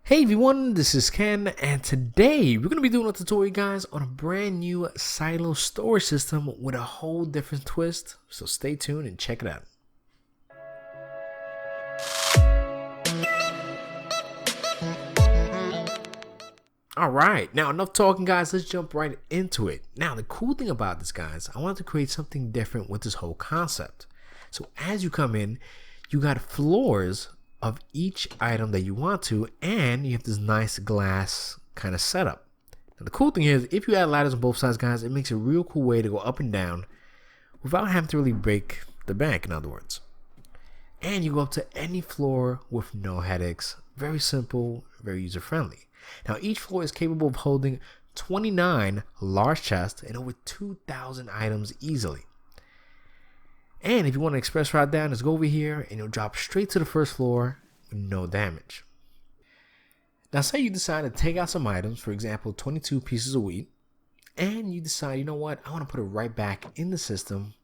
Hey everyone, this is Ken, and today we're going to be doing a tutorial, guys, on a brand new silo storage system with a whole different twist. So stay tuned and check it out. Alright, now enough talking, guys, let's jump right into it. Now the cool thing about this, guys, I wanted to create something different with this whole concept. So as you come in, you got floors of each item that you want to, and you have this nice glass kind of setup. Now the cool thing is, if you add ladders on both sides, guys, it makes a real cool way to go up and down without having to really break the bank, in other words. And you go up to any floor with no headaches. Very simple, very user friendly. Now each floor is capable of holding 29 large chests and over 2,000 items easily. And if you want to express route down, just go over here and you'll drop straight to the first floor with no damage. Now say you decide to take out some items, for example 22 pieces of wheat, and you decide, you know what, I want to put it right back in the system.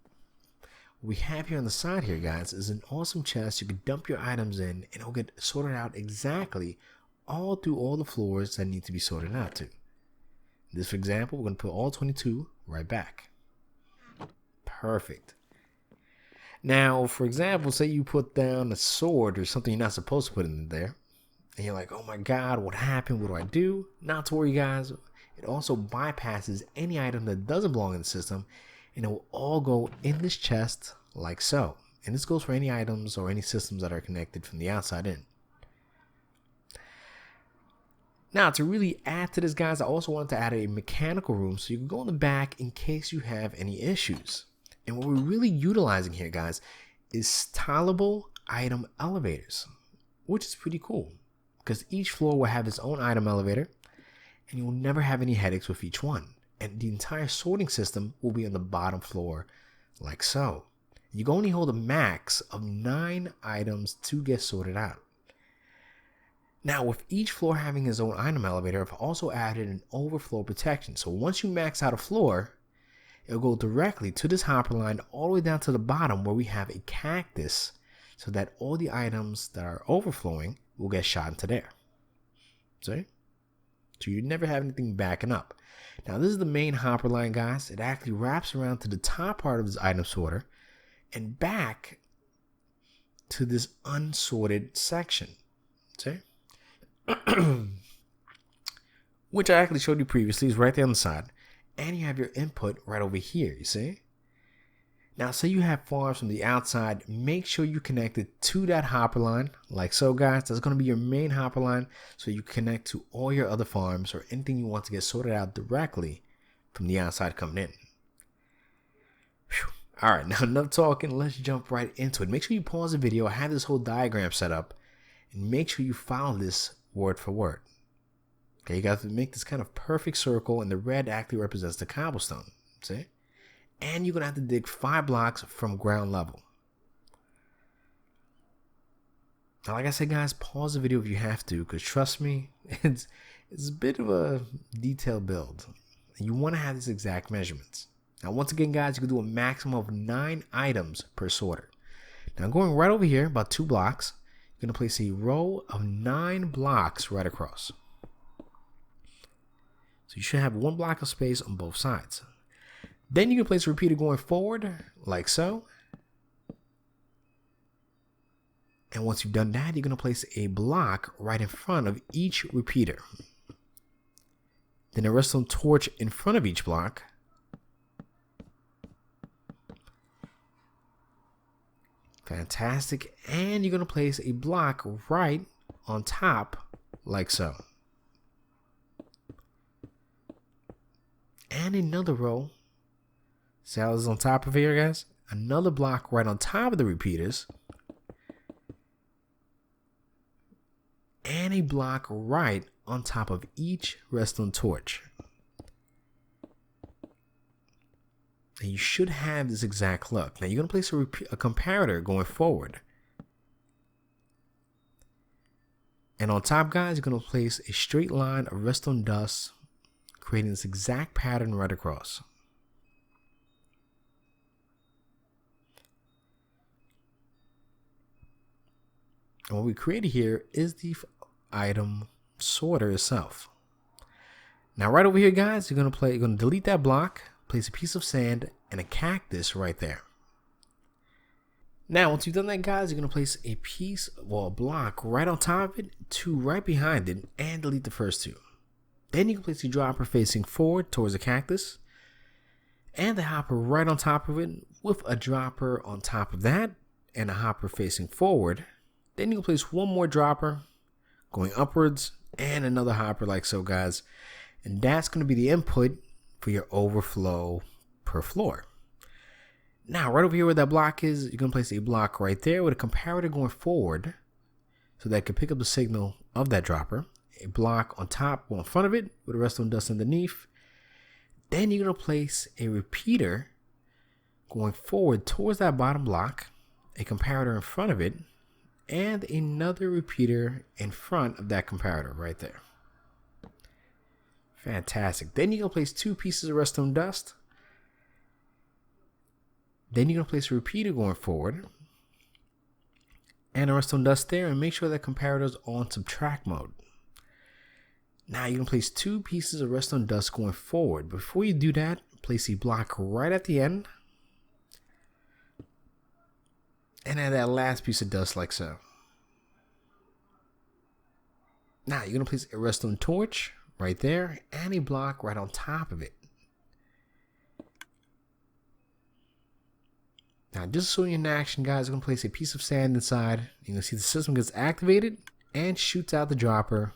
What we have here on the side here, guys, is an awesome chest. You can dump your items in and it'll get sorted out exactly all through all the floors that need to be sorted out to. This, for example, we're going to put all 22 right back. Perfect. Now, for example, say you put down a sword or something you're not supposed to put in there, and you're like, oh my god, what happened? What do I do? Not to worry, guys. It also bypasses any item that doesn't belong in the system, and it will all go in this chest like so. And this goes for any items or any systems that are connected from the outside in. Now, to really add to this, guys, I also wanted to add a mechanical room so you can go in the back in case you have any issues. And what we're really utilizing here, guys, is stylable item elevators, which is pretty cool because each floor will have its own item elevator and you will never have any headaches with each one. And the entire sorting system will be on the bottom floor like so. You can only hold a max of 9 items to get sorted out. Now, with each floor having its own item elevator, I've also added an overflow protection. So once you max out a floor, it'll go directly to this hopper line all the way down to the bottom where we have a cactus so that all the items that are overflowing will get shot into there. See? So you never have anything backing up. Now this is the main hopper line, guys. It actually wraps around to the top part of this item sorter and back to this unsorted section. See? Which I actually showed you previously is right there on the side. And you have your input right over here, you see? Now, say you have farms from the outside, make sure you connect it to that hopper line, like so, guys. That's going to be your main hopper line, so you connect to all your other farms or anything you want to get sorted out directly from the outside coming in. Whew. All right, now enough talking. Let's jump right into it. Make sure you pause the video. I have this whole diagram set up, and make sure you follow this word for word. Okay, you got to make this kind of perfect circle, and the red actually represents the cobblestone. See? And you're going to have to dig 5 blocks from ground level. Now, like I said, guys, pause the video if you have to, because trust me, it's a bit of a detailed build. You want to have these exact measurements. Now, once again, guys, you can do a maximum of 9 items per sorter. Now, going right over here, about 2 blocks, you're going to place a row of 9 blocks right across. So you should have 1 block of space on both sides. Then you can place a repeater going forward, like so. And once you've done that, you're going to place a block right in front of each repeater. Then a redstone torch in front of each block. Fantastic. And you're going to place a block right on top, like so. And another row. See how this is on top of here, guys? Another block right on top of the repeaters. And a block right on top of each redstone torch. And you should have this exact look. Now you're going to place a comparator going forward. And on top, guys, you're going to place a straight line of redstone dust, creating this exact pattern right across. And what we created here is the item sorter itself. Now right over here, guys, you're gonna delete that block, place a piece of sand and a cactus right there. Now, once you've done that, guys, you're gonna place a a block right on top of it, two right behind it, and delete the first two. Then you can place the dropper facing forward towards the cactus, and the hopper right on top of it, with a dropper on top of that, and a hopper facing forward. Then you can place one more dropper going upwards, and another hopper like so, guys. And that's gonna be the input for your overflow per floor. Now, right over here where that block is, you're going to place a block right there with a comparator going forward so that it can pick up the signal of that dropper. A block on top or in front of it with the redstone dust underneath. Then you're going to place a repeater going forward towards that bottom block, a comparator in front of it, and another repeater in front of that comparator right there. Fantastic. Then you're going to place two pieces of redstone dust. Then you're going to place a repeater going forward and a redstone dust there, and make sure that comparator is on subtract mode. Now you're going to place two pieces of redstone dust going forward. Before you do that, place a block right at the end and add that last piece of dust like so. Now you're going to place a redstone torch right there and a block right on top of it. Now, just so you're in action, guys, I'm going to place a piece of sand inside. You're going to see the system gets activated and shoots out the dropper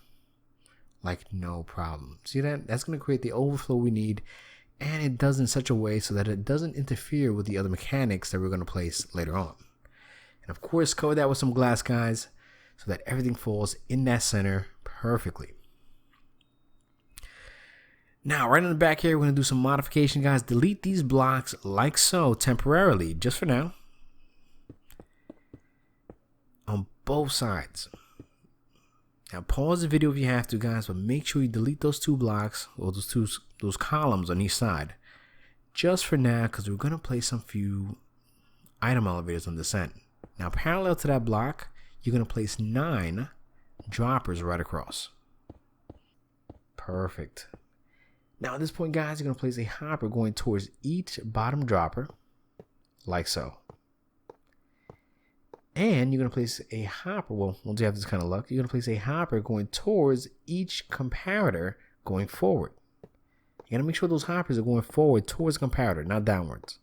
like no problem. See that? That's going to create the overflow we need, and it does in such a way so that it doesn't interfere with the other mechanics that we're going to place later on. And of course, cover that with some glass, guys, so that everything falls in that center perfectly. Now, right in the back here, we're going to do some modification, guys. Delete these blocks like so temporarily, just for now, on both sides. Now, pause the video if you have to, guys, but make sure you delete those two blocks, or those columns on each side, just for now, because we're going to place some few item elevators on this end. Now, parallel to that block, you're going to place 9 droppers right across. Perfect. Now at this point, guys, you're going to place a hopper going towards each bottom dropper, like so. And you're going to place a hopper, well, once you have this kind of luck, you're going to place a hopper going towards each comparator going forward. You got to make sure those hoppers are going forward towards the comparator, not downwards.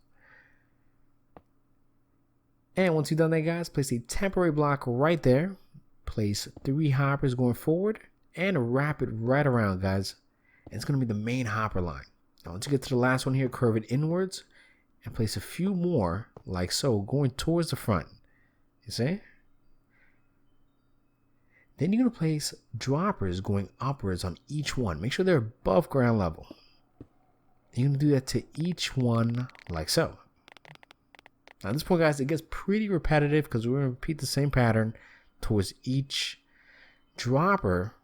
And once you've done that, guys, place a temporary block right there. Place 3 hoppers going forward and wrap it right around, guys. It's going to be the main hopper line. Now, once you get to the last one here, curve it inwards and place a few more like so, going towards the front. You see? Then you're going to place droppers going upwards on each one. Make sure they're above ground level. You're going to do that to each one like so. Now, at this point, guys, it gets pretty repetitive because we're going to repeat the same pattern towards each dropper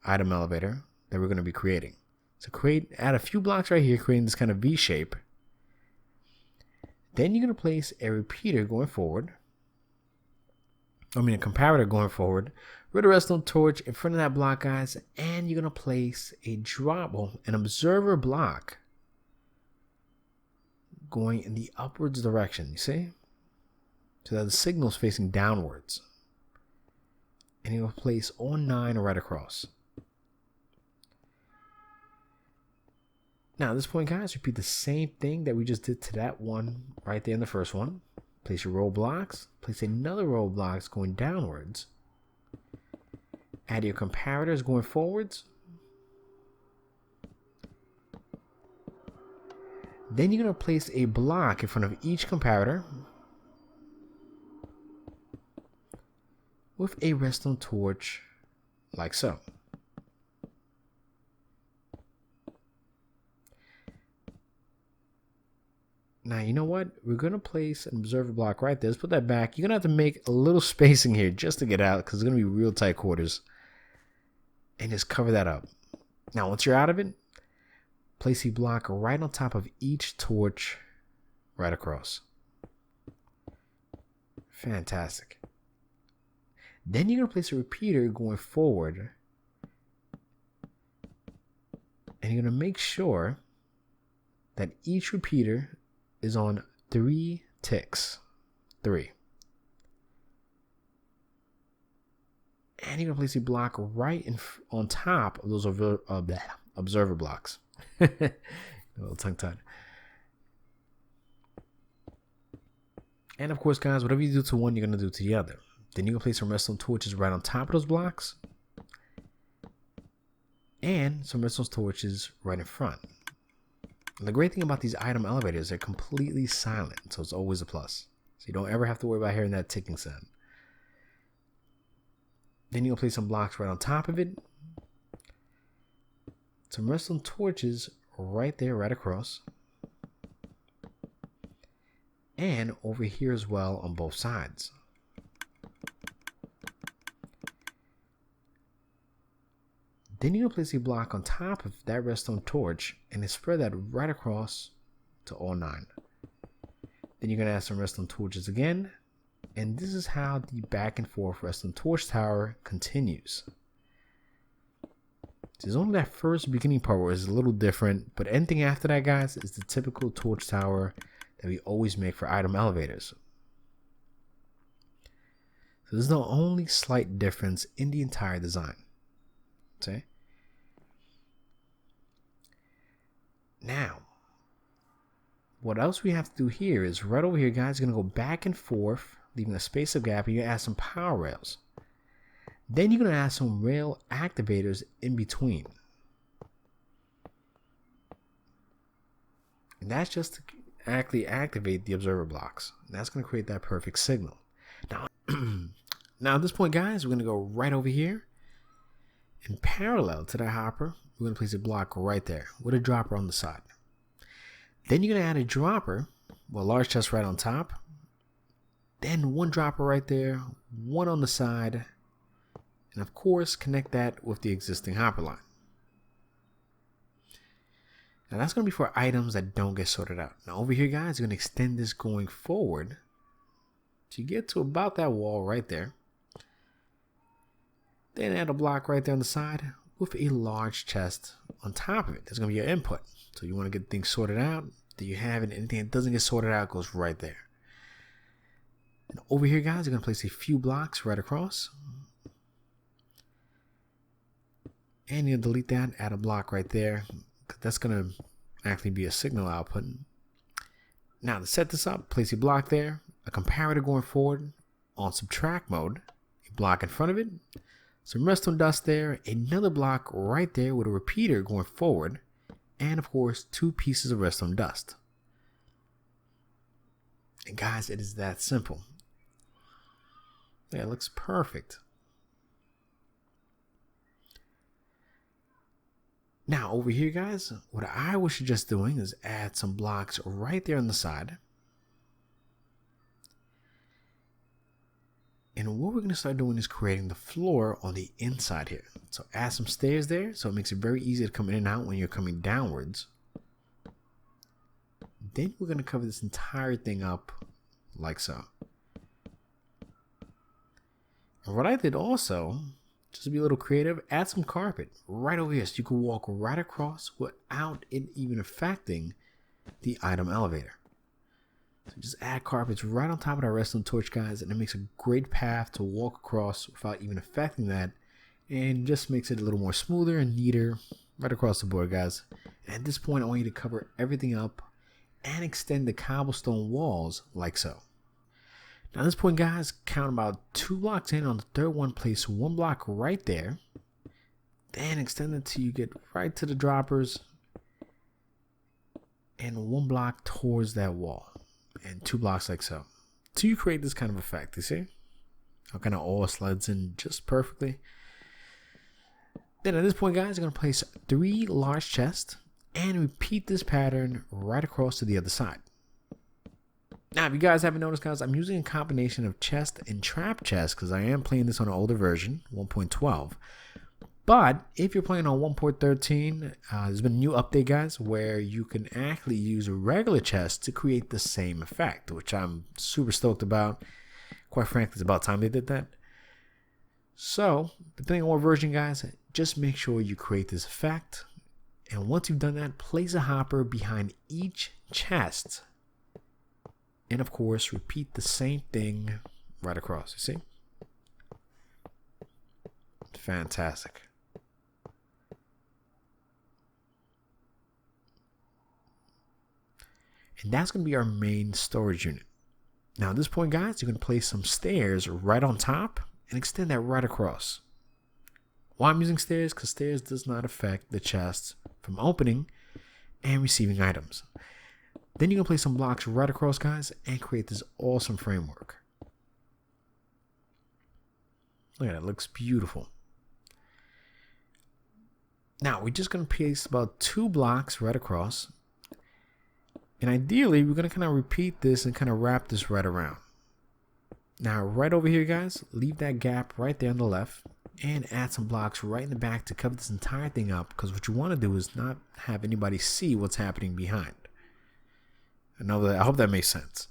item elevator that we're going to be creating. So add a few blocks right here, creating this kind of V shape. Then you're going to place a repeater going forward. A comparator going forward. With a redstone torch in front of that block, guys. And you're going to place an observer block going in the upwards direction, you see? So that the signal is facing downwards. And you're going to place all 9 right across. Now, at this point, guys, repeat the same thing that we just did to that one right there in the first one. Place your row blocks. Place another row of blocks going downwards. Add your comparators going forwards. Then you're going to place a block in front of each comparator with a redstone torch like so. Now, you know what? We're going to place an observer block right there. Let's put that back. You're going to have to make a little spacing here just to get out because it's going to be real tight quarters. And just cover that up. Now, once you're out of it, place a block right on top of each torch right across. Fantastic. Then you're going to place a repeater going forward And you're going to make sure that each repeater is on 3 ticks. 3. And you're going to place a block right on top of those observer blocks. A little tongue-tied. And of course, guys, whatever you do to one, you're going to do to the other. Then you're going to place some redstone torches right on top of those blocks. And some redstone torches right in front. And the great thing about these item elevators, they're completely silent, so it's always a plus. So you don't ever have to worry about hearing that ticking sound. Then you'll place some blocks right on top of it. Some redstone torches right there, right across. And over here as well on both sides. Then you're going to place a block on top of that redstone torch and then spread that right across to all 9. Then you're going to add some redstone torches again. And this is how the back and forth redstone torch tower continues. There's only that first beginning part where it's a little different, but anything after that, guys, is the typical torch tower that we always make for item elevators. So there's the only slight difference in the entire design. Okay. Now, what else we have to do here is right over here, guys, you're going to go back and forth, leaving a space of gap, and you add some power rails. Then you're going to add some rail activators in between. And that's just to actually activate the observer blocks. And that's going to create that perfect signal. Now at this point, guys, we're going to go right over here. And parallel to that hopper, we're going to place a block right there with a dropper on the side. Then you're going to add a dropper with a large chest right on top. Then one dropper right there, one on the side. And of course, connect that with the existing hopper line. Now that's going to be for items that don't get sorted out. Now over here, guys, you're going to extend this going forward to get to about that wall right there. Then add a block right there on the side with a large chest on top of it. That's going to be your input. So you want to get things sorted out. Do you have it? Anything that doesn't get sorted out goes right there. And over here, guys, you're going to place a few blocks right across. And you'll delete that, add a block right there. That's going to actually be a signal output. Now to set this up, place a block there, a comparator going forward on subtract mode, a block in front of it, some redstone dust there, another block right there with a repeater going forward, and of course 2 pieces of redstone dust. And guys, it is that simple. Yeah, it looks perfect. Now over here, guys, what I was just doing is add some blocks right there on the side. And what we're going to start doing is creating the floor on the inside here. So add some stairs there, so it makes it very easy to come in and out when you're coming downwards. Then we're going to cover this entire thing up like so. And what I did also, just to be a little creative, add some carpet right over here so you can walk right across without it even affecting the item elevator. So just add carpets right on top of that redstone torch, guys, and it makes a great path to walk across without even affecting that, and just makes it a little more smoother and neater right across the board, guys. And at this point, I want you to cover everything up and extend the cobblestone walls like so. Now at this point, guys, count about 2 blocks in. On the third one, place 1 block right there, then extend it till you get right to the droppers, and 1 block towards that wall. And 2 blocks like so. So you create this kind of effect, you see? How kind of all slides in just perfectly. Then at this point, guys, I'm going to place 3 large chests and repeat this pattern right across to the other side. Now, if you guys haven't noticed, guys, I'm using a combination of chest and trap chest because I am playing this on an older version, 1.12. But if you're playing on 1.13, there's been a new update, guys, where you can actually use a regular chest to create the same effect, which I'm super stoked about. Quite frankly, it's about time they did that. So, depending on what version, guys, just make sure you create this effect And once you've done that, place a hopper behind each chest. And of course, repeat the same thing right across. You see? Fantastic. And that's going to be our main storage unit. Now at this point, guys, you're going to place some stairs right on top and extend that right across. Why I'm using stairs? Because stairs does not affect the chest from opening and receiving items. Then you're going to place some blocks right across, guys, and create this awesome framework. Look at that, it looks beautiful. Now we're just going to place about 2 blocks right across. And ideally, we're going to kind of repeat this and kind of wrap this right around. Now, right over here, guys, leave that gap right there on the left and add some blocks right in the back to cover this entire thing up, because what you want to do is not have anybody see what's happening behind. I hope that makes sense.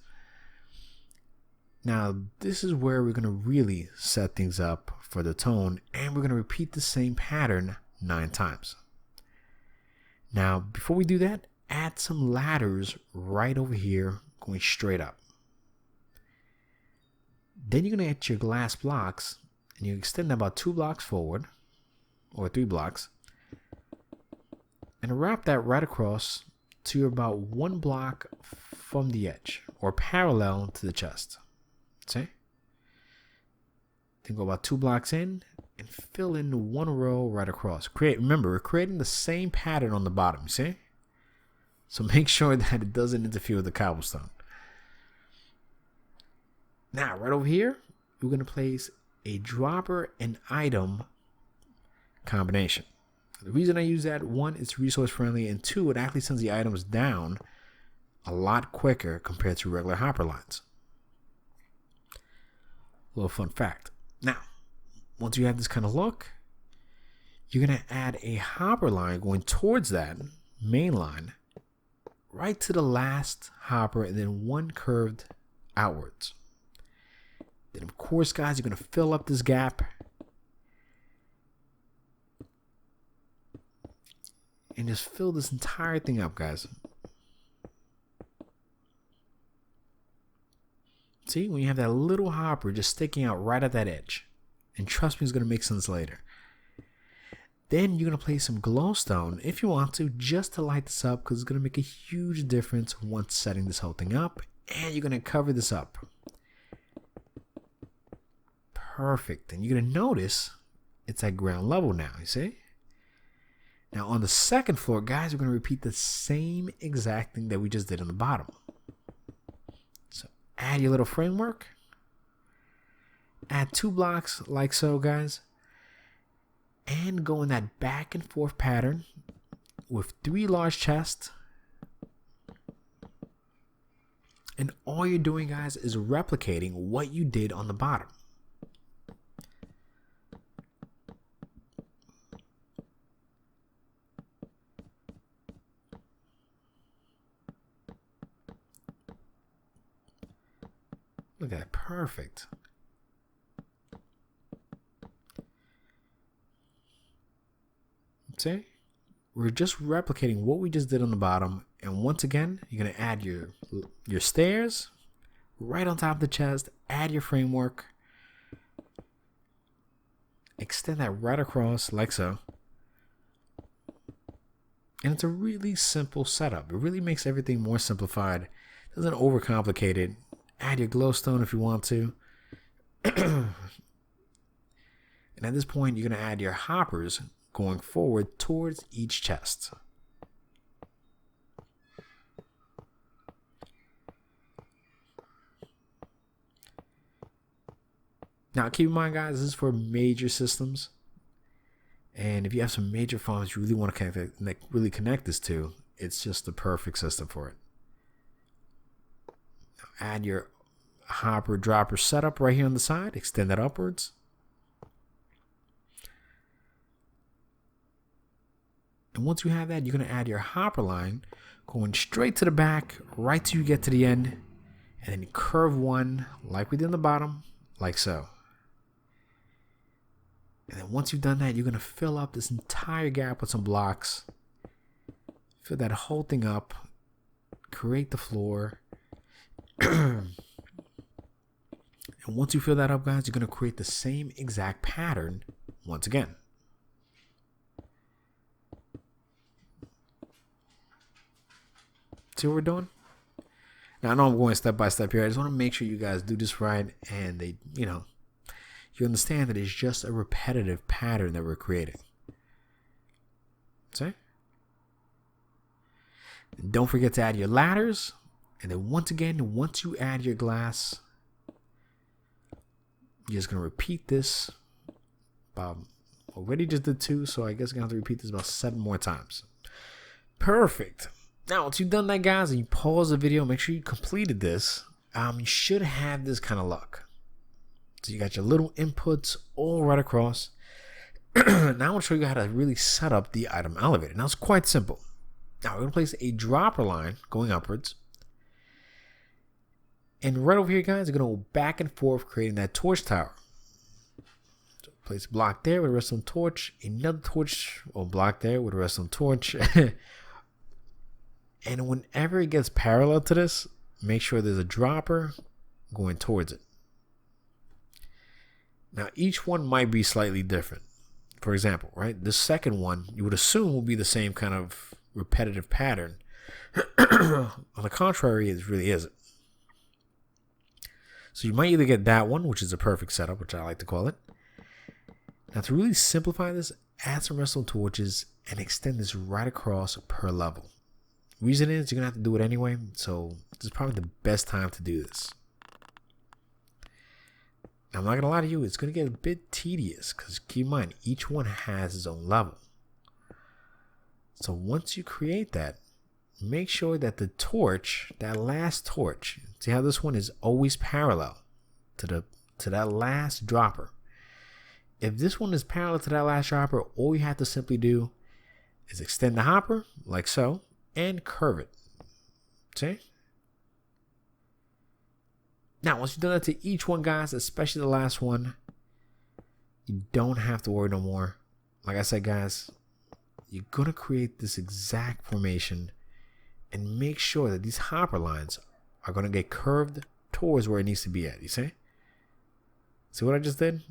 Now, this is where we're going to really set things up for the tone, and we're going to repeat the same pattern 9 times. Now, before we do that, add some ladders right over here going straight up. Then you're going to add your glass blocks and you extend them about 2 blocks forward, or 3 blocks, and wrap that right across to about 1 block from the edge or parallel to the chest. See? Then go about 2 blocks in and fill in 1 row right across. Remember, we're creating the same pattern on the bottom, see? So make sure that it doesn't interfere with the cobblestone. Now, right over here, we're going to place a dropper and item combination. The reason I use that, 1, it's resource friendly, and 2, it actually sends the items down a lot quicker compared to regular hopper lines. A little fun fact. Now, once you have this kind of look, you're going to add a hopper line going towards that main line right to the last hopper, and then 1 curved outwards. Then of course, guys, you're going to fill up this gap and just fill this entire thing up, guys. See, when you have that little hopper just sticking out right at that edge, and trust me, it's going to make sense later. Then you're going to place some glowstone if you want to, just to light this up, because it's going to make a huge difference once setting this whole thing up. And you're going to cover this up. Perfect. And you're going to notice it's at ground level now, you see? Now on the second floor, guys, we're going to repeat the same exact thing that we just did on the bottom. So add your little framework. Add 2 blocks like so, guys. And go in that back and forth pattern with 3 large chests. And all you're doing, guys, is replicating what you did on the bottom. Look at that, perfect. See? We're just replicating what we just did on the bottom, and once again, you're going to add your stairs right on top of the chest, add your framework, extend that right across like so. And it's a really simple setup. It really makes everything more simplified. It doesn't overcomplicate it. Add your glowstone if you want to. And at this point, you're going to add your hoppers going forward towards each chest. Now keep in mind, guys, this is for major systems, and if you have some major farms you really want to connect this to, it's just the perfect system for it. Now add your hopper dropper setup right here on the side, extend that upwards. And once you have that, you're going to add your hopper line going straight to the back, right till you get to the end, and then curve 1 like we did on the bottom, like so. And then once you've done that, you're going to fill up this entire gap with some blocks Fill that whole thing up. Create the floor. And once you fill that up, guys, you're going to create the same exact pattern once again. See what we're doing? Now, I know I'm going step by step here. I just want to make sure you guys do this right and you understand that it's just a repetitive pattern that we're creating. See? And don't forget to add your ladders. And then once you add your glass, you're just going to repeat this. Already just did 2, so I guess I'm going to have to repeat this about 7 more times. Perfect. Now, once you've done that, guys, and you pause the video, make sure you completed this. You should have this kind of look. So you got your little inputs all right across. Now I want to show you how to really set up the item elevator. Now, it's quite simple. Now, we're going to place a dropper line going upwards. And right over here, guys, we're going to go back and forth creating that torch tower. So place a block there with a redstone torch. Another torch or block there with a redstone torch. And whenever it gets parallel to this, make sure there's a dropper going towards it. Now, each one might be slightly different. For example, right, the second one you would assume will be the same kind of repetitive pattern. On the contrary, it really isn't. So you might either get that one, which is a perfect setup, which I like to call it. Now, to really simplify this, add some redstone torches and extend this right across per level. Reason is you're going to have to do it anyway, so this is probably the best time to do this. Now, I'm not going to lie to you, it's going to get a bit tedious because keep in mind, each one has its own level. So once you create that, make sure that the torch, that last torch, see how this one is always parallel to that last dropper. If this one is parallel to that last dropper, all you have to simply do is extend the hopper like so and curve it. See? Now, once you've done that to each one, guys, especially the last one, you don't have to worry no more. Like I said, guys, you're going to create this exact formation and make sure that these hopper lines are going to get curved towards where it needs to be at. You see? See what I just did?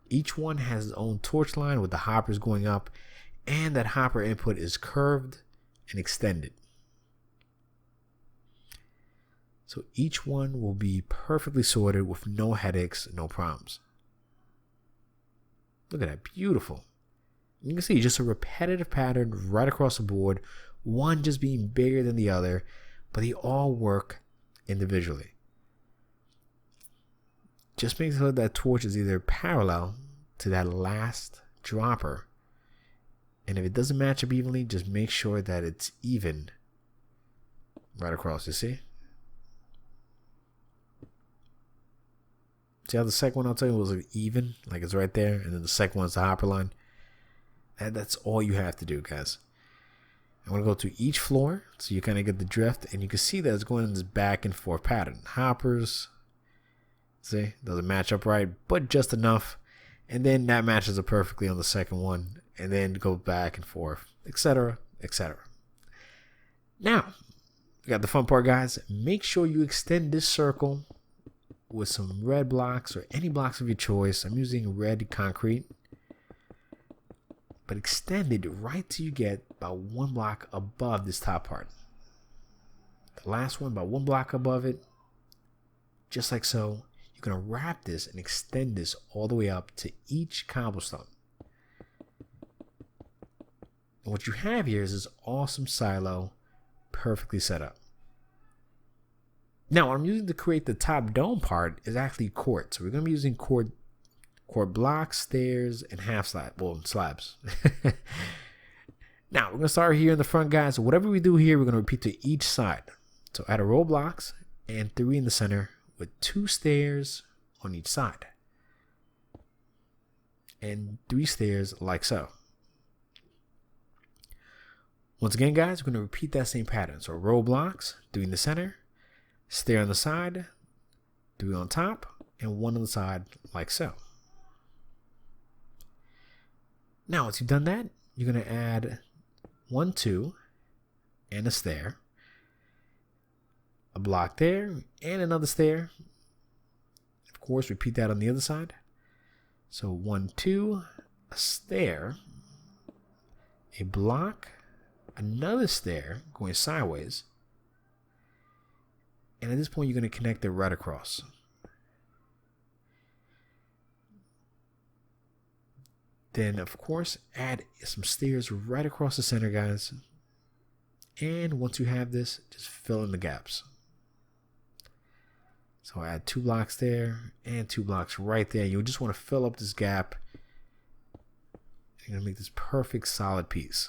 Each one has its own torch line with the hoppers going up, and that hopper input is curved and extended. So each one will be perfectly sorted with no headaches, no problems. Look at that, beautiful. You can see just a repetitive pattern right across the board, one just being bigger than the other, but they all work individually. Just make sure that torch is either parallel to that last dropper. And if it doesn't match up evenly, just make sure that it's even right across, you see? See how the second one, I'll tell you, was even, like it's right there, and then the second one's the hopper line. That's all you have to do, guys. I'm going to go to each floor, so you kind of get the drift, and you can see that it's going in this back and forth pattern. Hoppers, see, doesn't match up right, but just enough. And then that matches up perfectly on the second one, and then go back and forth, etc., etc. Now, we got the fun part, guys. Make sure you extend this circle with some red blocks or any blocks of your choice. I'm using red concrete, but extend it right till you get about 1 block above this top part. The last one about 1 block above it, just like so. You're going to wrap this and extend this all the way up to each cobblestone. And what you have here is this awesome silo perfectly set up. Now, what I'm using to create the top dome part is actually quartz. So we're going to be using quartz blocks, stairs, and slabs. Now, we're going to start here in the front, guys. So whatever we do here, we're going to repeat to each side. So add a row of blocks and 3 in the center with 2 stairs on each side. And 3 stairs like so. Once again, guys, we're going to repeat that same pattern. So row of blocks, 3 in the center, stair on the side, 3 on top, and 1 on the side like so. Now, once you've done that, you're going to add 1, 2, and a stair. A block there, and another stair. Of course, repeat that on the other side. So 1, 2, a stair, a block, another stair going sideways. And at this point, you're going to connect it right across. Then, of course, add some stairs right across the center, guys. And once you have this, just fill in the gaps. So add 2 blocks there and 2 blocks right there. You just want to fill up this gap. You're going to make this perfect solid piece.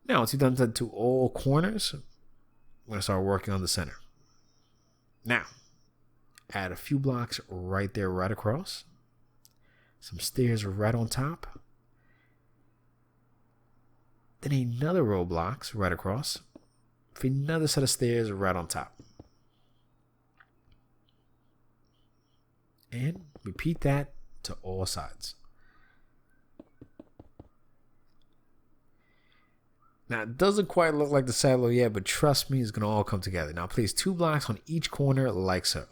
Now, once you've done that to all corners, we're going to start working on the center. Now, add a few blocks right there, right across. Some stairs right on top. Then another row of blocks right across. For another set of stairs right on top. And repeat that to all sides. Now, it doesn't quite look like the silo yet, but trust me, it's going to all come together. Now, place 2 blocks on each corner like so.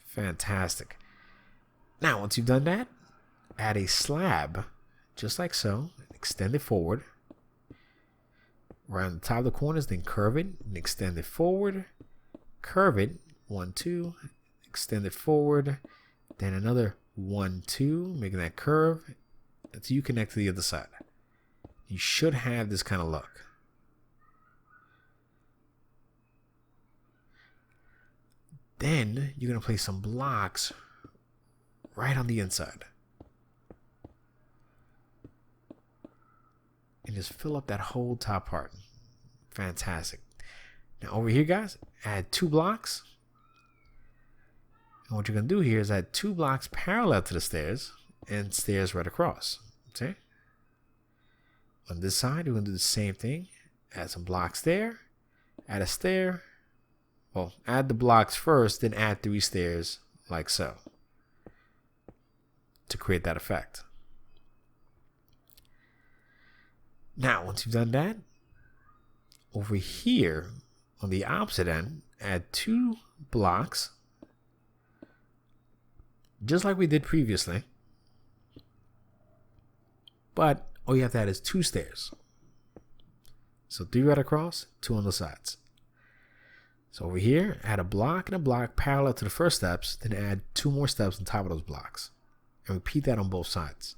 Fantastic. Now, once you've done that, add a slab, just like so. Extend it forward. Right on the top of the corners, then curve it and extend it forward. Curve it, 1, 2, extend it forward. Then another 1, 2, making that curve until you connect to the other side. You should have this kind of look. Then you're going to place some blocks right on the inside. And just fill up that whole top part. Fantastic. Now over here, guys, add 2 blocks. And what you're going to do here is add 2 blocks parallel to the stairs and stairs right across. Okay? On this side, we're going to do the same thing. Add some blocks there. Add a stair. Well, add the blocks first, then add 3 stairs like so to create that effect. Now, once you've done that, over here on the opposite end, add 2 blocks, just like we did previously. But all you have to add is 2 stairs. So 3 right across, 2 on the sides. So over here, add a block and a block parallel to the first steps, then add 2 more steps on top of those blocks. And repeat that on both sides.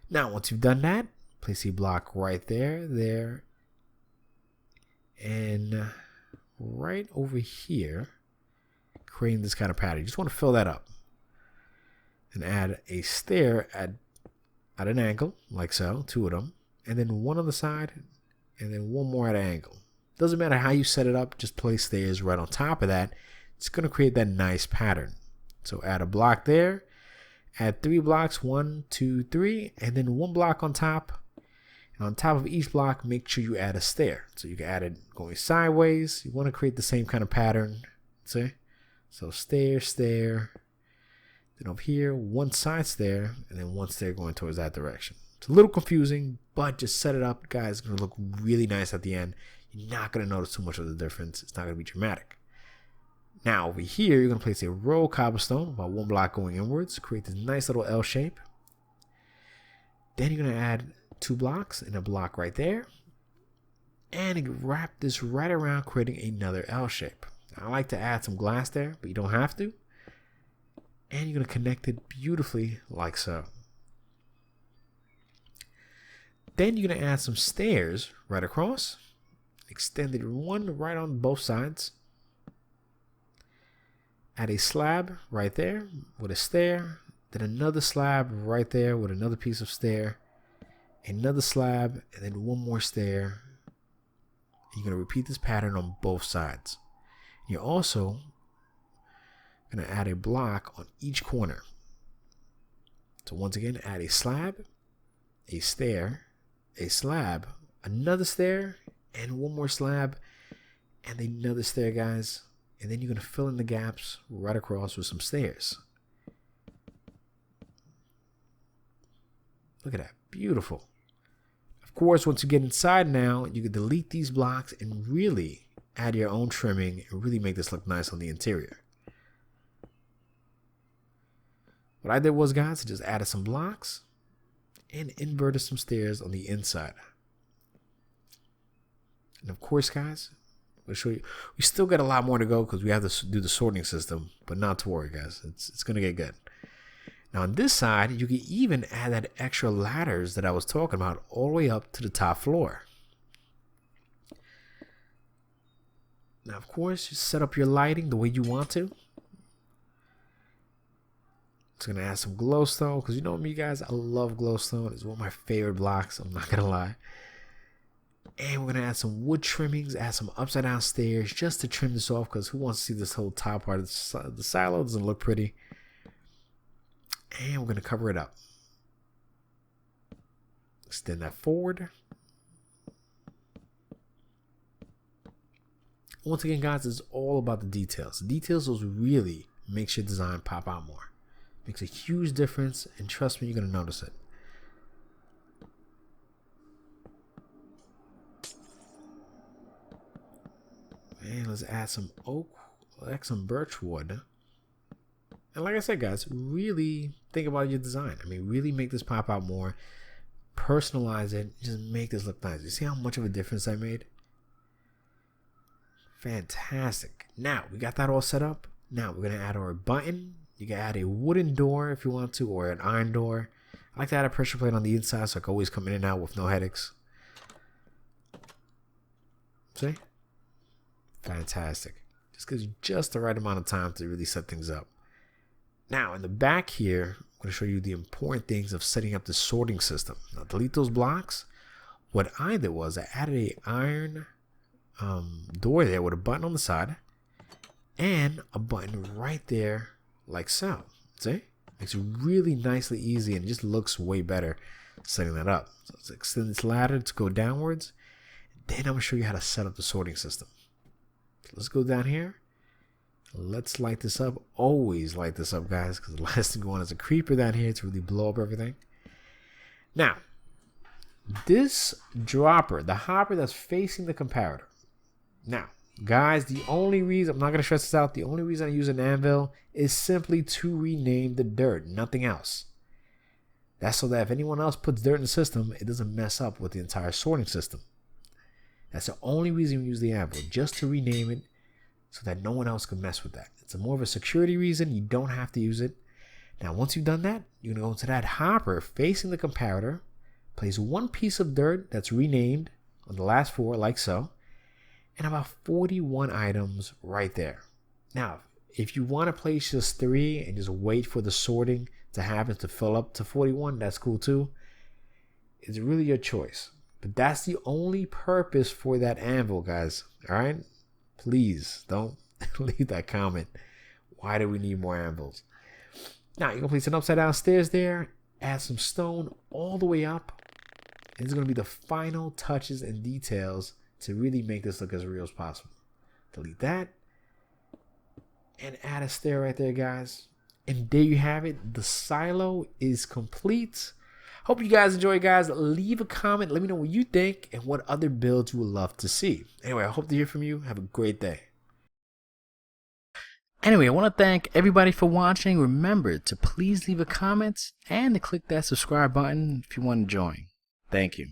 Now, once you've done that, place a block right there, there, and right over here, creating this kind of pattern. You just want to fill that up. And add a stair at an angle, like so, 2 of them, and then 1 on the side, and then 1 more at an angle. Doesn't matter how you set it up, just place stairs right on top of that. It's going to create that nice pattern. So add a block there, add 3 blocks, 1, 2, 3, and then 1 block on top. And on top of each block, make sure you add a stair. So you can add it going sideways. You want to create the same kind of pattern. See? So stair, stair. Then over here, 1 side stair, and then 1 stair going towards that direction. It's a little confusing, but just set it up, guys. It's going to look really nice at the end. You're not going to notice too much of the difference. It's not going to be dramatic. Now over here, you're going to place a row of cobblestone, about 1 block going inwards, create this nice little L shape. Then you're going to add 2 blocks and a block right there. And wrap this right around, creating another L shape. Now, I like to add some glass there, but you don't have to. And you're going to connect it beautifully like so. Then you're going to add some stairs right across. Extended 1 right on both sides. Add a slab right there with a stair. Then another slab right there with another piece of stair. Another slab, and then 1 more stair. You're going to repeat this pattern on both sides. You're also going to add a block on each corner. So once again, add a slab, a stair, a slab, another stair, and 1 more slab, and another stair, guys. And then you're going to fill in the gaps right across with some stairs. Look at that. Beautiful. Of course, once you get inside now, you can delete these blocks and really add your own trimming and really make this look nice on the interior. What I did was, guys, I just added some blocks and inverted some stairs on the inside. And of course, guys, I'll show you. We still got a lot more to go because we have to do the sorting system, but not to worry, guys. It's going to get good. Now on this side, you can even add that extra ladders that I was talking about all the way up to the top floor. Now, of course, just set up your lighting the way you want to. It's going to add some glowstone because you know me, guys, I love glowstone. It's one of my favorite blocks, I'm not going to lie. And we're going to add some wood trimmings, add some upside down stairs just to trim this off because who wants to see this whole top part of the silo? It doesn't look pretty. And we're going to cover it up. Extend that forward. Once again, guys, it's all about the details. The details will really make your design pop out more. Makes a huge difference, and trust me, you're going to notice it. And let's add some oak, like some birch wood. And like I said, guys, really think about your design. I mean, really make this pop out more. Personalize it. Just make this look nice. You see how much of a difference I made? Fantastic. Now, we got that all set up. Now, we're going to add our button. You can add a wooden door if you want to, or an iron door. I like to add a pressure plate on the inside so I can always come in and out with no headaches. See? Fantastic. Just gives you just the right amount of time to really set things up. Now, in the back here, I'm going to show you the important things of setting up the sorting system. Now, delete those blocks. What I did was I added a iron door there with a button on the side and a button right there like so. See? Makes it really nicely easy and it just looks way better setting that up. So let's extend this ladder to go downwards. Then I'm going to show you how to set up the sorting system. So let's go down here. Let's light this up. Always light this up, guys, because the last thing you want is a creeper down here to really blow up everything. Now, this dropper, the hopper that's facing the comparator. Now, guys, the only reason, I'm not going to stress this out, the only reason I use an anvil is simply to rename the dirt, nothing else. That's so that if anyone else puts dirt in the system, it doesn't mess up with the entire sorting system. That's the only reason we use the anvil, just to rename it so that no one else can mess with that. It's more of a security reason. You don't have to use it. Now, once you've done that, you're going to go into that hopper facing the comparator, place one piece of dirt that's renamed on the last four, like so, and about 41 items right there. Now, if you want to place just 3 and just wait for the sorting to happen to fill up to 41, that's cool too. It's really your choice. But that's the only purpose for that anvil, guys. All right? Please don't leave that comment. Why do we need more anvils? Now, you're going to place an upside down stairs there. Add some stone all the way up. And it's going to be the final touches and details to really make this look as real as possible. Delete that. And add a stair right there, guys. And there you have it. The silo is complete. Hope you guys enjoy, guys. Leave a comment. Let me know what you think and what other builds you would love to see. Anyway, I hope to hear from you. Have a great day. Anyway, I want to thank everybody for watching. Remember to please leave a comment and to click that subscribe button if you want to join. Thank you.